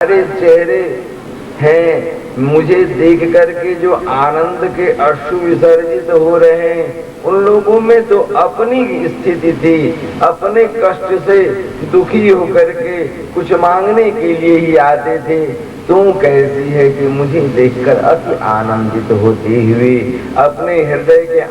सारे चेहरे हैं, मुझे देख करके जो आनंद के अश्रु विसर्जित हो रहे हैं, उन लोगों में तो अपनी स्थिति थी, अपने कष्ट से दुखी होकर के कुछ मांगने के लिए ही आते थे। तू कैसी है कि मुझे देखकर अति आनंदित होती हुई अपने हृदय के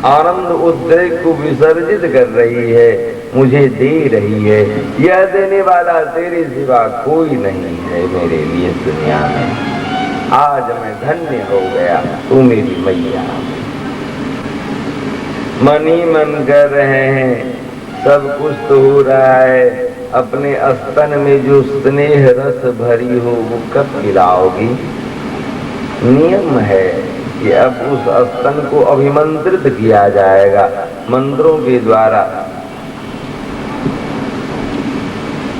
आनंद उद्रेक को विसर्जित कर रही है, मुझे दे रही है। यह देने वाला तेरे सिवा कोई नहीं है मेरे लिए दुनिया में। आज मैं धन्य हो गया, तू मेरी मैया। मन ही मन कर रहे हैं, सब कुछ तो हो रहा है, अपने स्तन में जो स्नेह रस भरी हो वो कब खिलाओगी? नियम है कि अब उस स्तन को अभिमंत्रित किया जाएगा मंत्रों के द्वारा।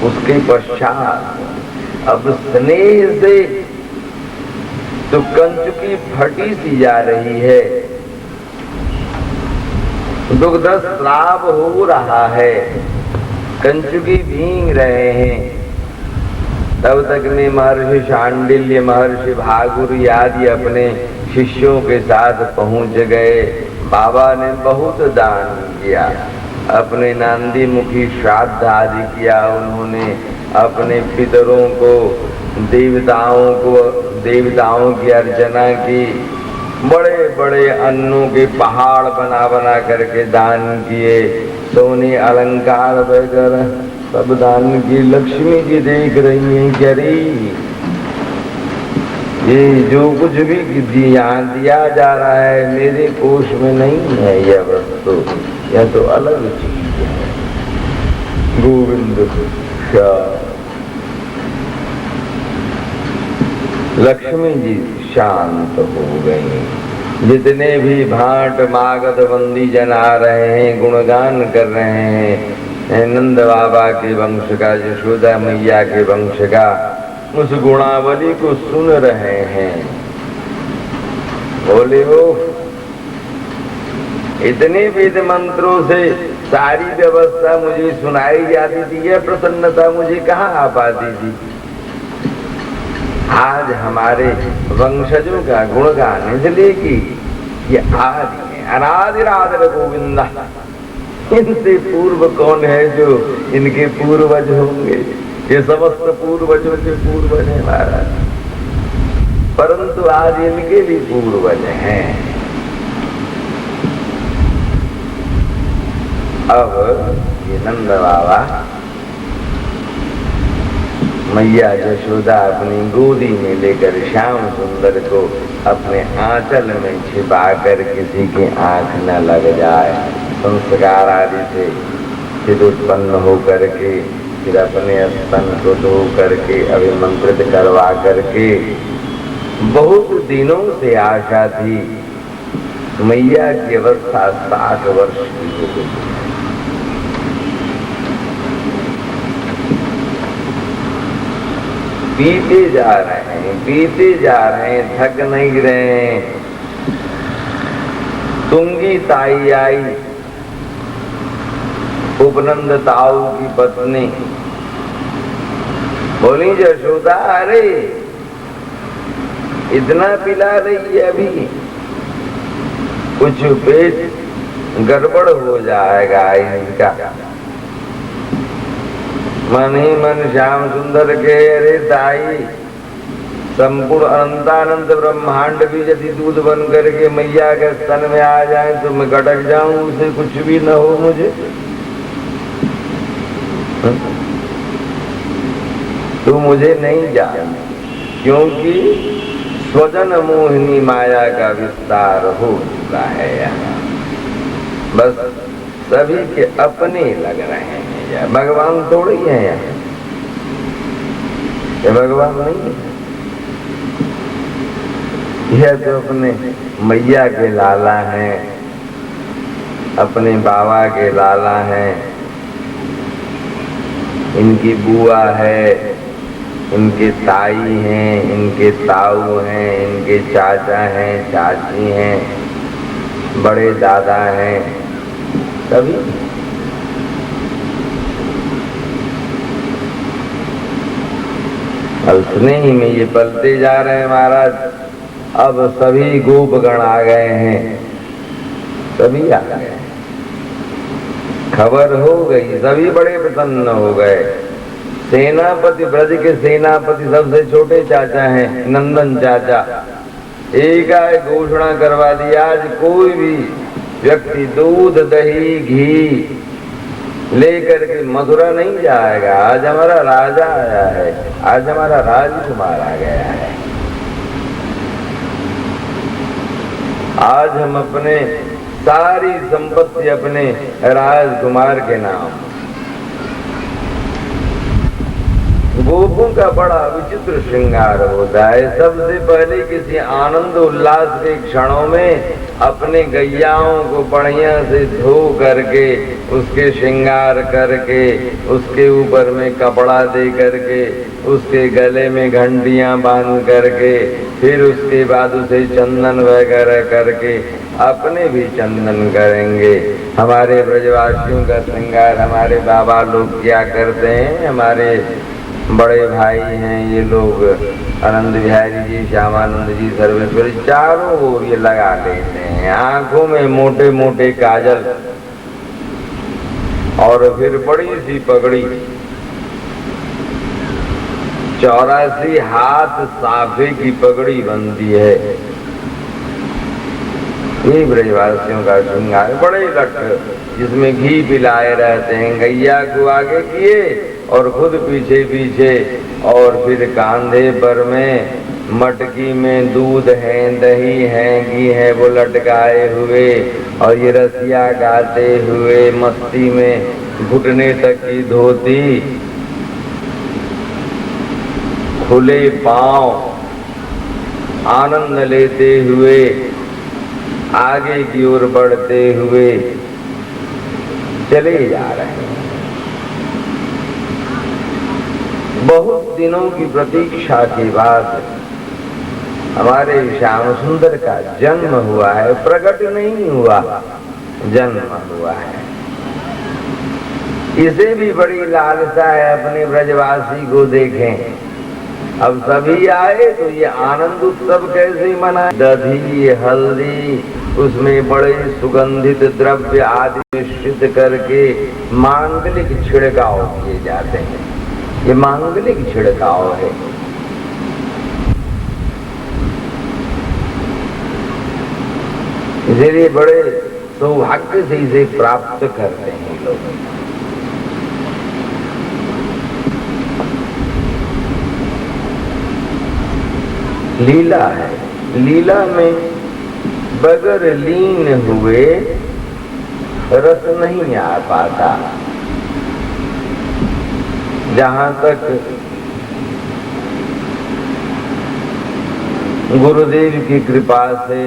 उसके पश्चात अब स्नेह से तो कंचुकी फटी सी जा रही है, दुग्ध स्राव हो रहा है, कंचुकी भींग रहे हैं। तब तक में महर्षि शांडिल्य, महर्षि भागुर आदि अपने शिष्यों के साथ पहुंच गए। बाबा ने बहुत दान किया, अपने नांदी मुखी श्राद्ध आदि किया। उन्होंने अपने पितरों को, देवताओं की अर्चना की, बड़े बड़े अन्नों के पहाड़ बना बना करके दान किए, सोने अलंकार वगैरह सब दान की। लक्ष्मी जी देख रही हैं कि अरे ये जो कुछ भी यहाँ दिया जा रहा है मेरे कोष में नहीं है, यह वस्तु, यह तो अलग चीज है। गोविंद लक्ष्मी जी शांत हो गई। जितने भी भाट मागध बंदी जन आ रहे हैं, गुणगान कर रहे हैं नंद बाबा के वंश का, यशोदा मैया के वंश का, उस गुणावली को सुन रहे हैं। बोले वो इतने वेद मंत्रों से सारी व्यवस्था मुझे सुनाई जाती थी, यह प्रसन्नता मुझे कहाँ आ पाती थी। आज हमारे वंशजों का गुणगान इसलिए कि ये आदि है, अनादिरादर गोविंदा। इनसे पूर्व कौन है जो इनके पूर्वज होंगे? ये समस्त पूर्वजों के पूर्वज है महाराज, परंतु आज इनके भी पूर्वज हैं। अब ये नंद बाबा मैया यशोदा अपनी गोदी में लेकर श्याम सुंदर को अपने आंचल में छिपा कर किसी की आंख न लग जाए, संस्कार आदि से फिर उत्पन्न हो करके फिर अपने स्तन को धो करके अभिमंत्रित करवा करके, बहुत दिनों से आशा थी। मैया की अवस्था 60 वर्ष की हो गई। पीते जा रहे हैं, पीते जा रहे हैं, थक नहीं रहे हैं। तुंगी ताई आई, उपनंद ताऊ की पत्नी, बोली यशोदा अरे इतना पिला रही है, अभी कुछ पेट गड़बड़ हो जाएगा इसका। मन ही मन श्याम सुंदर के अरे ताई, संपूर्ण अनंतानंत ब्रह्मांड भी यदि दूध बन करके मैया के स्तन में आ जाए तो मैं गटक जाऊं, उसे कुछ भी न हो मुझे। तू मुझे नहीं जान, क्योंकि स्वजन मोहिनी माया का विस्तार हो चुका है यहाँ। बस सभी के अपने लग रहे हैं, भगवान थोड़ी है यहाँ, ये भगवान नहीं है। यह तो अपने मैया के लाला हैं, अपने बाबा के लाला हैं, इनकी बुआ है, इनके ताई हैं, इनके ताऊ हैं, इनके चाचा हैं, चाची हैं, बड़े दादा हैं, सभी। अब स्नेह में ये पलते जा रहे हैं महाराज। अब सभी गोपगण आ गए हैं, सभी आ गए, खबर हो गई, सभी बड़े प्रसन्न हो गए। सेनापति, ब्रज के सेनापति सबसे छोटे चाचा हैं, नंदन चाचा, एक आए घोषणा करवा दी, आज कोई भी व्यक्ति दूध दही घी लेकर के मथुरा नहीं जाएगा। आज हमारा राजा आया है, आज हमारा राजकुमार आ गया है। आज हम अपने सारी संपत्ति अपने राजकुमार के नाम। गोपों का बड़ा विचित्र श्रृंगार होता है। सबसे पहले किसी आनंद उल्लास के क्षणों में अपने गैयाओं को बढ़िया से धो करके, उसके श्रृंगार करके, उसके ऊपर में कपड़ा दे करके, उसके गले में घंटियां बांध करके, फिर उसके बाद उसे चंदन वगैरह करके अपने भी चंदन करेंगे। हमारे ब्रजवासियों का श्रृंगार हमारे बाबा लोग क्या करते हैं, हमारे बड़े भाई हैं ये लोग, आनंद बिहारी जी, श्यामानंद जी, सर्वेश्वरी, चारों ओर ये लगा लेते हैं। आंखों में मोटे मोटे काजल और फिर बड़ी सी पगड़ी, 84 हाथ साफे की पगड़ी बनती है। ये ब्रजवासियों का श्रृंगार, बड़े लट जिसमें घी पिलाए रहते हैं, गैया को आगे किए और खुद पीछे पीछे, और फिर कांधे पर में मटकी में दूध है, दही है, घी है, वो लटकाए हुए, और ये रसिया गाते हुए मस्ती में घुटने तक की धोती, खुले पांव, आनंद लेते हुए आगे की ओर बढ़ते हुए चले जा रहे हैं। बहुत दिनों की प्रतीक्षा के बाद हमारे श्याम सुंदर का जन्म हुआ है। प्रकट नहीं हुआ, जन्म हुआ है। इसे भी बड़ी लालसा है अपने ब्रजवासी को देखें। अब सभी आए तो ये आनंद उत्सव कैसे मनाए। दही, हल्दी, उसमें बड़े सुगंधित द्रव्य आदि मिश्रित करके मांगलिक छिड़काव किए जाते हैं। ये मांगलिक छिड़काव है। इसलिए बड़े सौभाग्य से इसे प्राप्त करते हैं लोग। लीला है, लीला में बगैर लीन हुए रस नहीं आ पाता। जहां तक गुरुदेव की कृपा से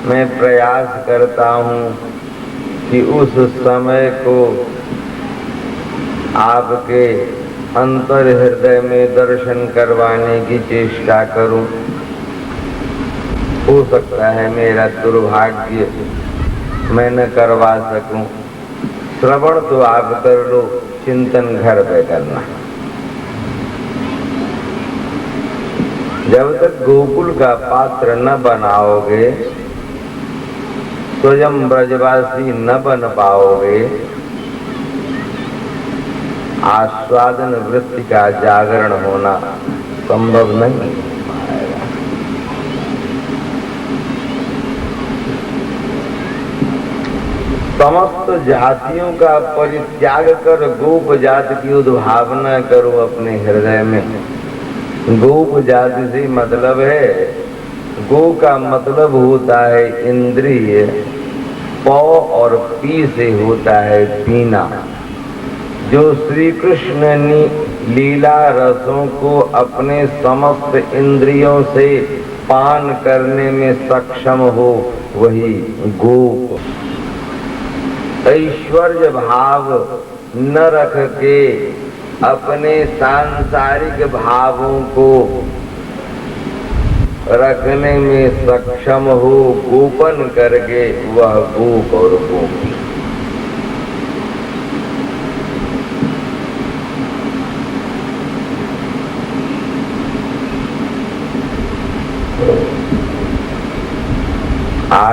मैं प्रयास करता हूं कि उस समय को आपके अंतर हृदय में दर्शन करवाने की चेष्टा करूं। हो सकता है मेरा दुर्भाग्य मैं न करवा सकूं। श्रवण तो आप कर लो, चिंतन घर पे करना। जब तक गोकुल का पात्र न बनाओगे, स्वयं ब्रजवासी न बन पाओगे, आस्वादन वृत्ति का जागरण होना संभव नहीं। समस्त जातियों का परित्याग कर गोप जाति की उद्भावना करो अपने हृदय में। गोप जाति से मतलब है, गो का मतलब होता है इंद्रिय, पौ और पी से होता है पीना। जो श्री कृष्ण ने लीला रसों को अपने समस्त इंद्रियों से पान करने में सक्षम हो, वही गोप। ऐश्वर्य भाव न रख के अपने सांसारिक भावों को रखने में सक्षम हो, गोपन करके वह गोप और गोपी।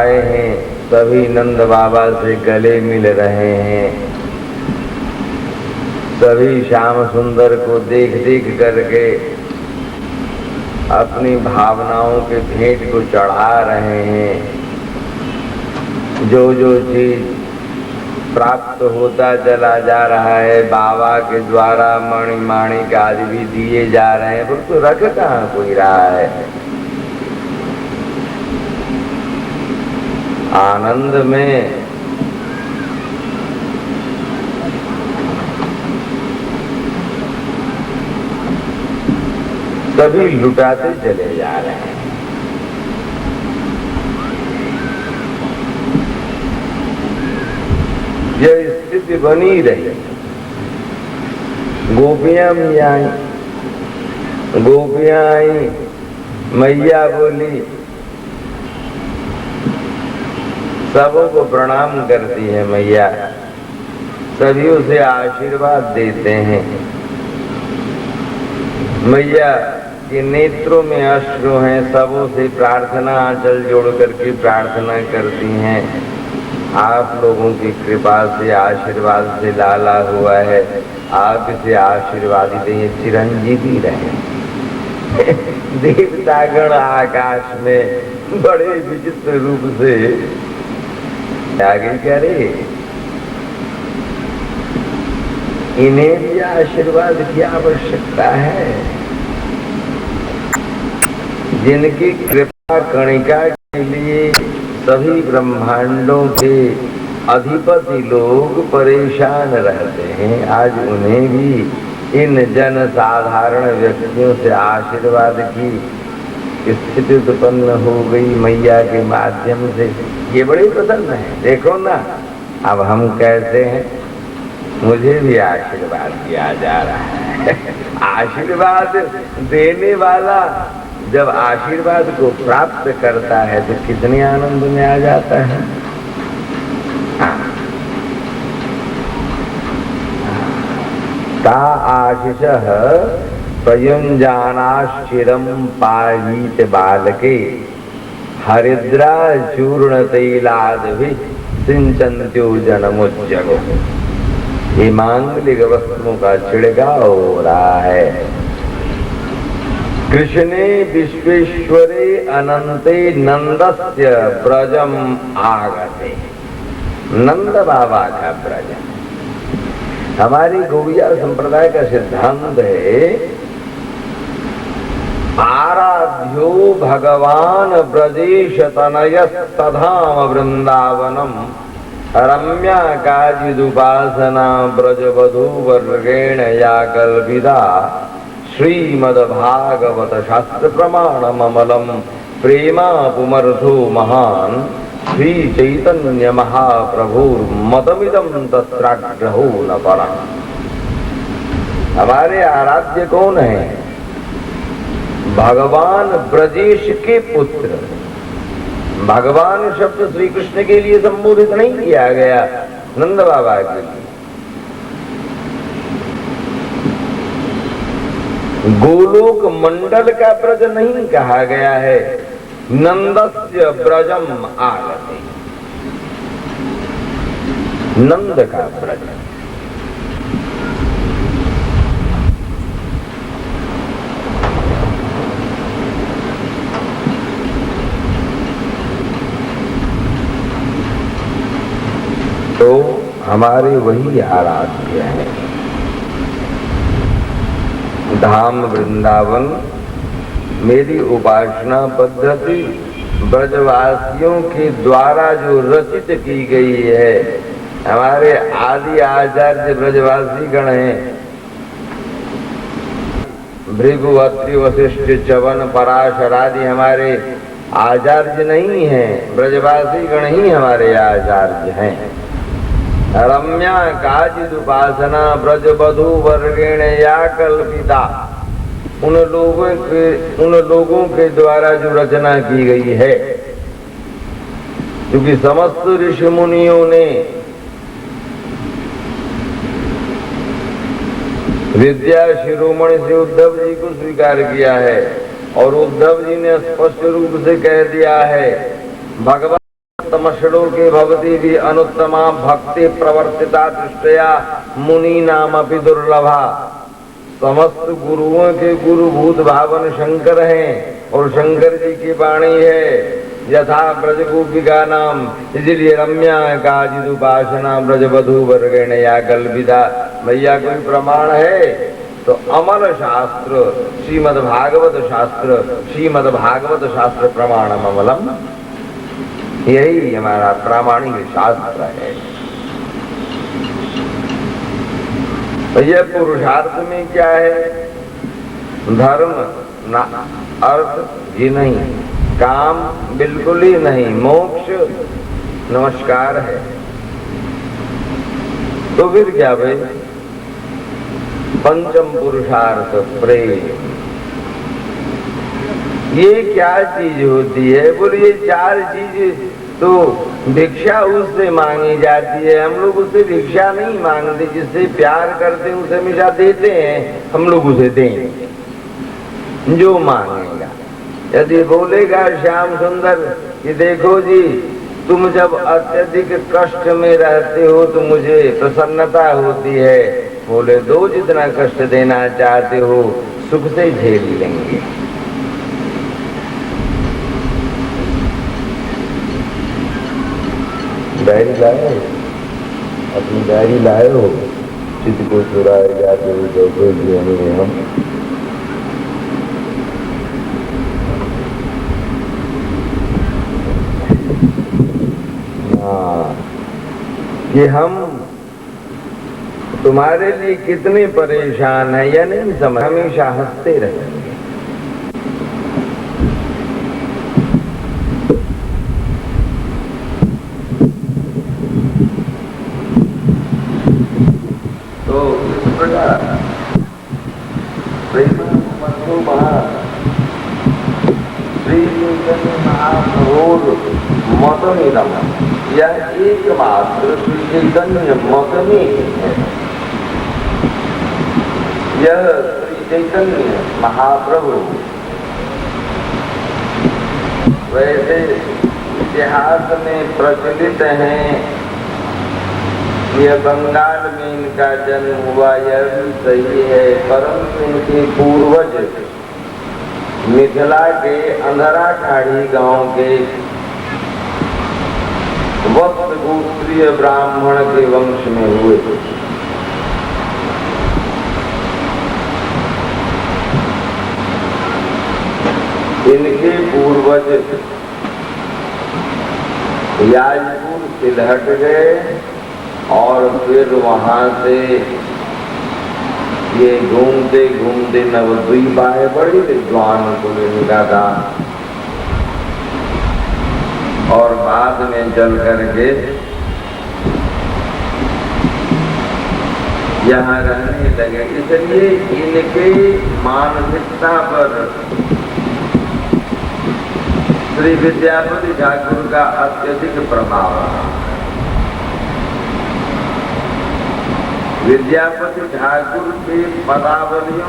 आए हैं सभी नंद बाबा से गले मिल रहे हैं। सभी श्याम सुंदर को देख देख करके अपनी भावनाओं के भेंट को चढ़ा रहे हैं। जो जो चीज प्राप्त होता चला जा रहा है बाबा के द्वारा मणि माणिक आदि भी दिए जा रहे हैं, तो रख कहाँ कोई रहा है। आनंद में सभी लुटाते चले जा रहे हैं। यह स्थिति बनी रही। गोपियां भी आई, गोपियां आई, मैया बोली, सबों को प्रणाम करती है मैया, सभी उसे आशीर्वाद देते हैं। मैया के नेत्रों में अश्रु हैं, सबों से प्रार्थना आंचल जोड़ करके प्रार्थना करती हैं। आप लोगों की कृपा से आशीर्वाद से लाला हुआ है, आप इसे आशीर्वाद दें, चिरंजीवी रहे। देवतागण आकाश में बड़े विचित्र रूप से आगे क्या रे, इन्हें भी आशीर्वाद की आवश्यकता है। जिनकी कृपा कणिका के लिए सभी ब्रह्मांडों के अधिपति लोग परेशान रहते हैं, आज उन्हें भी इन जन साधारण व्यक्तियों से आशीर्वाद की स्थिति उत्पन्न हो गई मैया के माध्यम से। ये बड़ी प्रसन्न है। देखो ना, अब हम कैसे हैं, मुझे भी आशीर्वाद दिया जा रहा है। आशीर्वाद देने वाला जब आशीर्वाद को प्राप्त करता है तो कितने आनंद में आ जाता है। ता आशीष प्रयुञ्जानाश्चिरं पायीत बालके हरिद्रा चूर्ण तैलादभिः सिंचन्त्यो जनमुज्जगो। ये मांगलिक वस्तुओं का छिड़काव हो रहा है। कृष्णे विश्वेश्वरे अनंते नंदस्य ब्रजम आगते। नंद बाबा का ब्रज हमारी गौड़िया संप्रदाय का सिद्धांत है, आराध्यो भगवान ब्रजेश तनयस्तधाम वृंदावनम रम्या काचिदुपासना ब्रजवधू वर्गेण या कल्पिता श्रीमद्भागवत शास्त्र प्रमाणममलम प्रेमा पुमर्थो महान श्री चैतन्य महाप्रभुर्मतमिदं तत्राग्रहो न परा। हमारे आराध्य कौन है? भगवान ब्रजेश के पुत्र। भगवान शब्द श्री कृष्ण के लिए संबोधित नहीं किया गया, नंद बाबा के लिए। गोलोक मंडल का ब्रज नहीं कहा गया है, नंदस्य ब्रजम आगते। नंद का ब्रज। तो हमारे वही आराध्य हैं। धाम वृंदावन मेरी उपासना पद्धति ब्रजवासियों के द्वारा जो रचित की गई है। हमारे आदि आचार्य ब्रजवासी गण हैं। भृगु अत्रि वशिष्ठ च्यवन पराशर आदि हमारे आचार्य नहीं हैं, ब्रजवासी गण ही हमारे आचार्य हैं। रम्या काचिद उपासना ब्रजवधू वर्गेण या कल्पिता। उन लोगों के द्वारा जो रचना की गई है, क्योंकि समस्त ऋषि मुनियों ने विद्या शिरोमणि से उद्धव जी को स्वीकार किया है और उद्धव जी ने स्पष्ट रूप से कह दिया है, भगवान तमश्लोके भवति भी अनुत्तमा भक्ति प्रवर्तिता दृष्टया मुनि नाम अपि दुर्लभा। समस्त गुरुओं के गुरुभूत भावन शंकर हैं और शंकर जी की वाणी है। यथा ब्रज गोपिका नाम, इसलिए रम्या काजिद उपासना ब्रज वधु वर्गेण या कल्पिता। भैया कोई प्रमाण है तो अमल शास्त्र श्रीमद् भागवत शास्त्र प्रमाणम अमलम, यही हमारा प्रामाणिक शास्त्र है। भैया पुरुषार्थ में क्या है? धर्म ना, अर्थ ही नहीं, काम बिल्कुल ही नहीं, मोक्ष नमस्कार है। तो फिर क्या भाई? पंचम पुरुषार्थ प्रेम। ये क्या चीज होती है? बोले ये चार चीज तो भिक्षा उससे मांगी जाती है, हम लोग उससे भिक्षा नहीं मांगते। जिससे प्यार करते हैं उसे हमेशा देते हैं, हम लोग उसे देंगे जो मांगेगा। यदि बोलेगा श्याम सुंदर कि देखो जी तुम जब अत्यधिक कष्ट में रहते हो तो मुझे प्रसन्नता होती है, बोले दो जितना कष्ट देना चाहते हो सुख से झेल लेंगे। डायरी लाए, अपनी डायरी लाए हो? चित्त को चुराए जाते हो देखो जी हम कि हम तुम्हारे लिए कितने परेशान है या नहीं समझ, हमेशा हंसते रहेंगे। तो इस प्रकार श्री चैतन्य महाप्रभु मतमिदम, यह एकमात्र श्री चैतन्य मत में है। यह श्री चैतन्य महाप्रभु वैसे इतिहास में प्रचलित हैं। यह बंगाल में इनका जन्म हुआ, यह भी सही है, परंतु इनके पूर्वज मिथिला के अंधरा ठाड़ी गांव के वत्स गोत्रीय ब्राह्मण के वंश में हुए। इनके पूर्वज याजपुर सिलहट गए और फिर वहां से ये घूमते घूमते नवद्वीप आए। बड़ी विद्वान कुल इनका था और बाद में चल करके यहाँ रहने लगे। इसलिए इनके मानसिकता पर श्री विद्यापति ठाकुर का अत्यधिक प्रभाव रहा। विद्यापति ठाकुर के पदावलियों